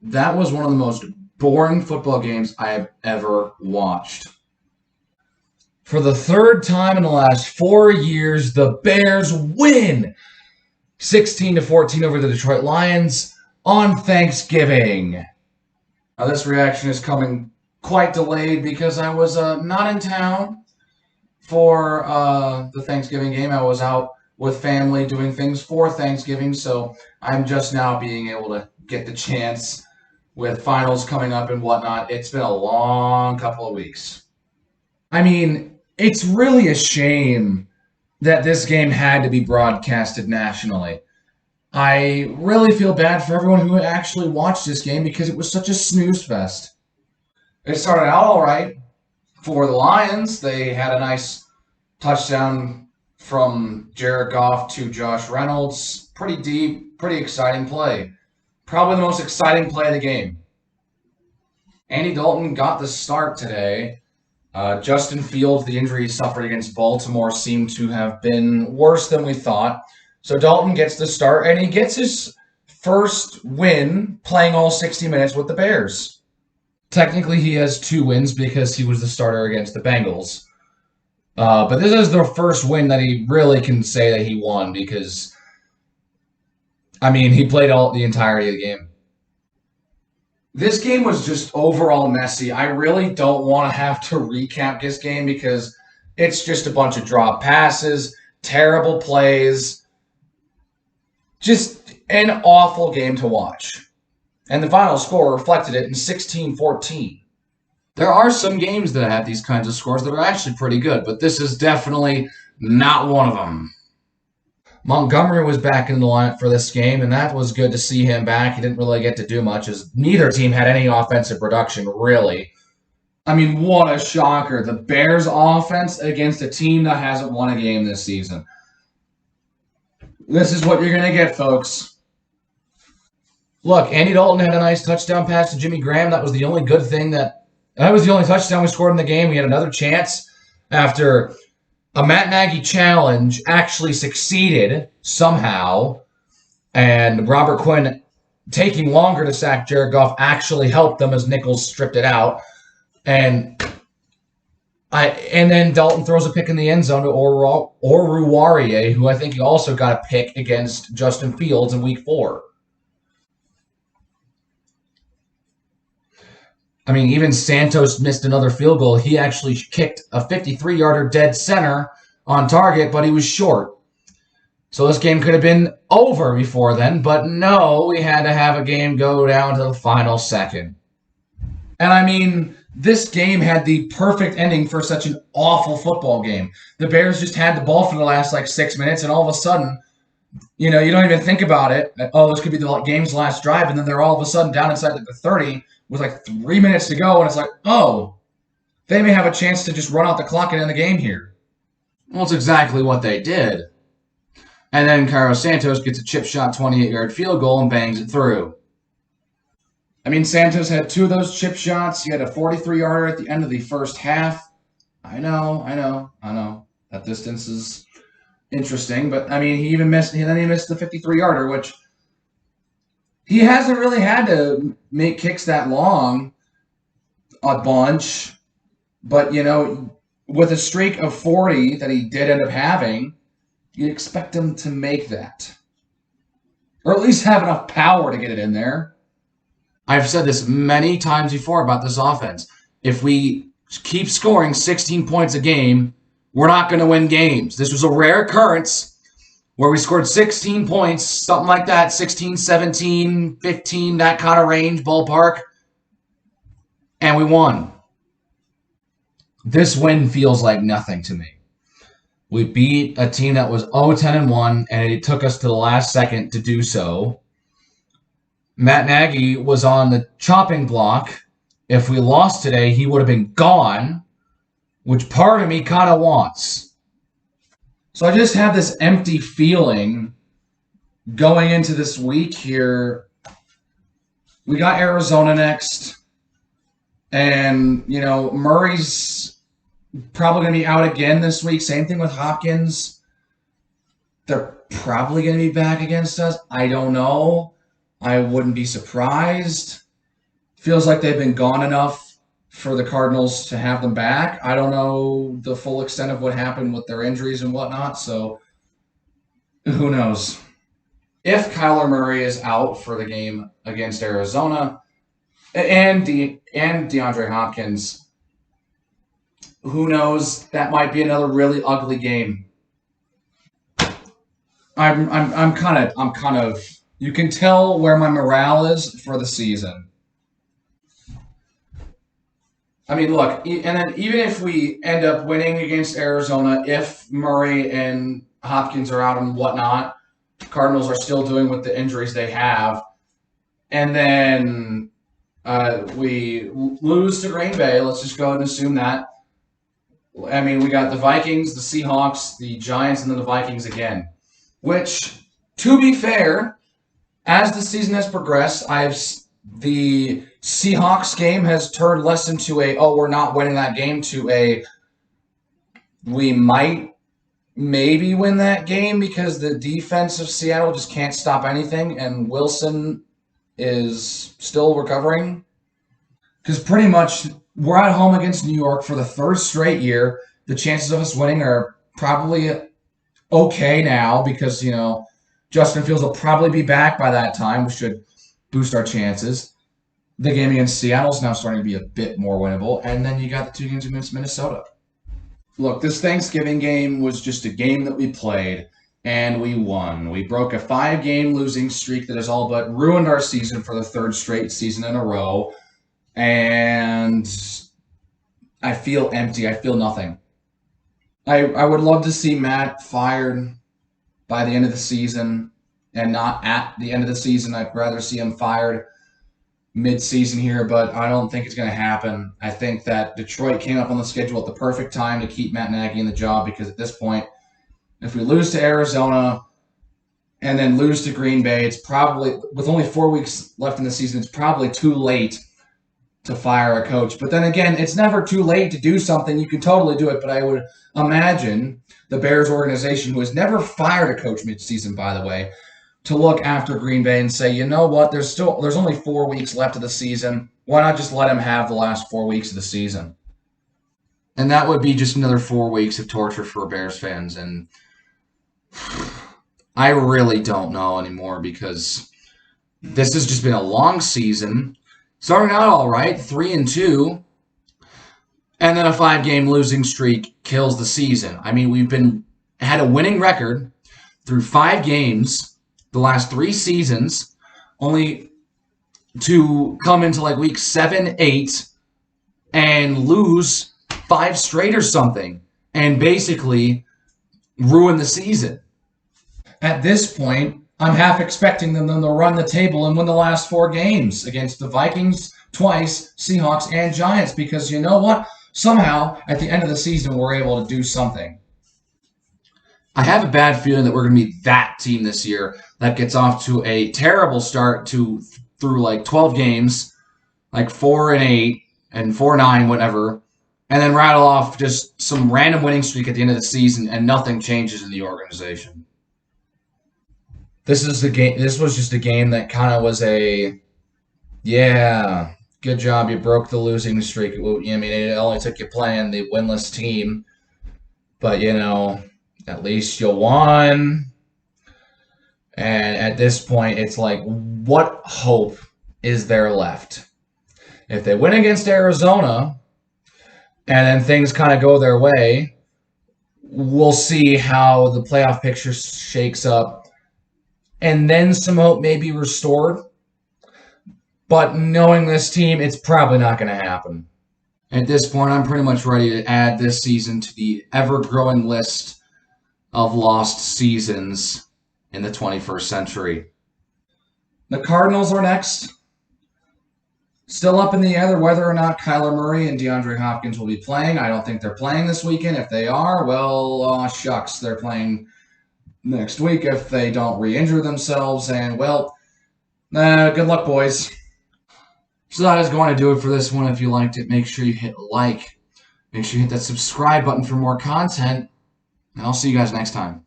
That was one of the most boring football games I have ever watched. For the third time in the last 4 years, the Bears win 16-14 over the Detroit Lions on Thanksgiving. Now, this reaction is coming quite delayed because I was not in town for the Thanksgiving game. I was out with family doing things for Thanksgiving, so I'm just now being able to get the chance with finals coming up and whatnot. It's been a long couple of weeks. I mean, it's really a shame that this game had to be broadcasted nationally. I really feel bad for everyone who actually watched this game because it was such a snooze fest. It started out all right for the Lions. They had a nice touchdown from Jared Goff to Josh Reynolds. Pretty deep, pretty exciting play. Probably the most exciting play of the game. Andy Dalton got the start today. Justin Fields, the injury he suffered against Baltimore seemed to have been worse than we thought. So Dalton gets the start, and he gets his first win playing all 60 minutes with the Bears. Technically, he has 2 wins because he was the starter against the Bengals. But this is the first win that he really can say that he won because, I mean, he played the entirety of the game. This game was just overall messy. I really don't want to have to recap this game because it's just a bunch of drop passes, terrible plays, just an awful game to watch. And the final score reflected it in 16-14. There are some games that have these kinds of scores that are actually pretty good, but this is definitely not one of them. Montgomery was back in the lineup for this game, and that was good to see him back. He didn't really get to do much, as neither team had any offensive production, really. I mean, what a shocker. The Bears' offense against a team that hasn't won a game this season. This is what you're going to get, folks. Look, Andy Dalton had a nice touchdown pass to Jimmy Graham. That was the only good thing that was the only touchdown we scored in the game. We had another chance after a Matt Nagy challenge actually succeeded somehow, and Robert Quinn taking longer to sack Jared Goff actually helped them as Nichols stripped it out. And then Dalton throws a pick in the end zone to Oruwariye, who I think he also got a pick against Justin Fields in Week 4. I mean, even Santos missed another field goal. He actually kicked a 53-yarder dead center on target, but he was short. So this game could have been over before then, but no, we had to have a game go down to the final second. And I mean, this game had the perfect ending for such an awful football game. The Bears just had the ball for the last 6 minutes, and all of a sudden, you don't even think about it. Oh, this could be the game's last drive, and then they're all of a sudden down inside the 30 with 3 minutes to go, and it's oh, they may have a chance to just run out the clock and end the game here. Well, it's exactly what they did. And then Carlos Santos gets a chip shot 28-yard field goal and bangs it through. I mean, Santos had 2 of those chip shots. He had a 43-yarder at the end of the first half. I know. That distance is interesting, but I mean, he missed the 53-yarder, which he hasn't really had to make kicks that long a bunch. But, with a streak of 40 that he did end up having, you'd expect him to make that. Or at least have enough power to get it in there. I've said this many times before about this offense. If we keep scoring 16 points a game, we're not going to win games. This was a rare occurrence where we scored 16 points, something like that, 16, 17, 15, that kind of range, ballpark, and we won. This win feels like nothing to me. We beat a team that was 0-10-1, and it took us to the last second to do so. Matt Nagy was on the chopping block. If we lost today, he would have been gone, which part of me kind of wants. So I just have this empty feeling going into this week here. We got Arizona next, and, Murray's probably going to be out again this week. Same thing with Hopkins. They're probably going to be back against us. I don't know. I wouldn't be surprised. feels like they've been gone enough for the Cardinals to have them back. I don't know the full extent of what happened with their injuries and whatnot, so who knows? If Kyler Murray is out for the game against Arizona and DeAndre Hopkins, who knows? That might be another really ugly game. I'm kind of. You can tell where my morale is for the season. I mean, look, and then even if we end up winning against Arizona, if Murray and Hopkins are out and whatnot, Cardinals are still doing with the injuries they have, and then we lose to Green Bay. Let's just go ahead and assume that. I mean, we got the Vikings, the Seahawks, the Giants, and then the Vikings again. Which, to be fair, as the season has progressed, the Seahawks game has turned less into a, oh, we're not winning that game, to a, we might maybe win that game because the defense of Seattle just can't stop anything, and Wilson is still recovering. Because pretty much we're at home against New York for the third straight year. The chances of us winning are probably okay now because, Justin Fields will probably be back by that time, which should boost our chances. The game against Seattle is now starting to be a bit more winnable. And then you got the 2 games against Minnesota. Look, this Thanksgiving game was just a game that we played, and we won. We broke a 5-game losing streak that has all but ruined our season for the 3rd straight season in a row. And I feel empty. I feel nothing. I would love to see Matt fired by the end of the season and not at the end of the season. I'd rather see him fired mid-season here, but I don't think it's going to happen. I think that Detroit came up on the schedule at the perfect time to keep Matt Nagy in the job because at this point, if we lose to Arizona and then lose to Green Bay, it's probably, with only 4 weeks left in the season, it's probably too late to fire a coach. But then again, it's never too late to do something. You can totally do it, but I would imagine the Bears organization, who has never fired a coach mid-season, by the way, to look after Green Bay and say, you know what, there's only 4 weeks left of the season. Why not just let him have the last 4 weeks of the season? And that would be just another 4 weeks of torture for Bears fans. And I really don't know anymore because this has just been a long season. Starting out all right, 3-2, and then a 5-game losing streak kills the season. I mean, we've had a winning record through 5 games the last 3 seasons, only to come into like week 7, 8, and lose 5 straight or something, and basically ruin the season. At this point, I'm half expecting them to run the table and win the last 4 games against the Vikings twice, Seahawks, and Giants, because you know what? Somehow, at the end of the season, we're able to do something. I have a bad feeling that we're going to be that team this year that gets off to a terrible start through like 12 games, like 4-8 and 4-9, whatever, and then rattle off just some random winning streak at the end of the season and nothing changes in the organization. This was just a game that kind of was a, yeah, good job. You broke the losing streak. I mean, it only took you playing the winless team, but at least you won. And at this point, it's like, what hope is there left? If they win against Arizona, and then things kind of go their way, we'll see how the playoff picture shakes up. And then some hope may be restored. But knowing this team, it's probably not going to happen. At this point, I'm pretty much ready to add this season to the ever-growing list of lost seasons in the 21st century. The Cardinals are next. Still up in the air whether or not Kyler Murray and DeAndre Hopkins will be playing. I don't think they're playing this weekend. If they are, well, shucks, they're playing next week if they don't re-injure themselves. And, well, good luck, boys. So that is going to do it for this one. If you liked it, make sure you hit like. Make sure you hit that subscribe button for more content. And I'll see you guys next time.